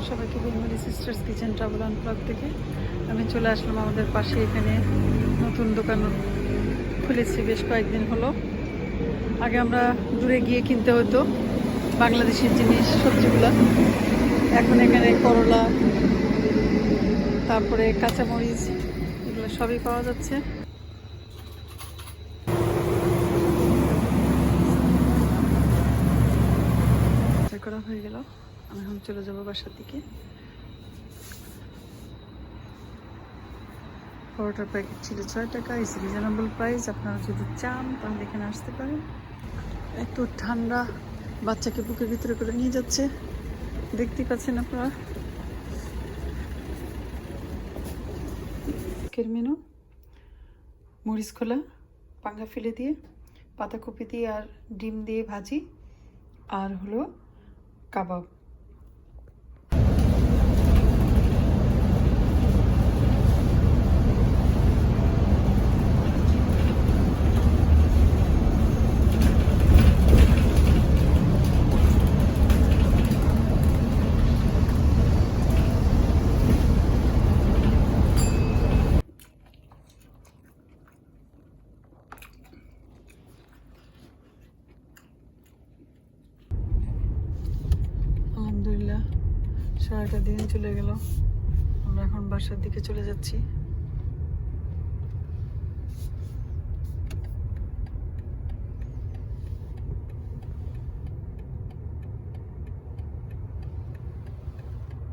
সবাইকে Bengali sisters kitchen travel and blog থেকে আমি চলে আসলাম আমাদের পাশে। এখানে নতুন দোকান খুলেছি বেশ কয়েকদিন হলো। আগে আমরা দূরে গিয়ে কিনতে হতো বাংলাদেশের জিনিস সবজিগুলো। এখন এখানে করলা, তারপরে কাঁচামরিচ, এগুলো সবই পাওয়া যাচ্ছে। করা হয়ে গেল, আমি এখন চলে যাবো বাসার দিকে। পরোটার প্যাকেট ছিল 6 টাকা। ইস রিজনেবল প্রাইস। আপনারা যদি চান তাহলে এখানে আসতে পারেন। এত ঠান্ডা, বাচ্চাকে বুকের ভিতরে করে নিয়ে যাচ্ছে, দেখতে পাচ্ছেন আপনারা। মেনু মরিচ খোলা, পাঙ্গা ফেলে দিয়ে, পাতাকপি দিয়ে আর ডিম দিয়ে ভাজি, আর হলো কাবাব। আলহামদুলিল্লাহ সারাটা দিন চলে গেল। আমরা এখন বাসার দিকে চলে যাচ্ছি।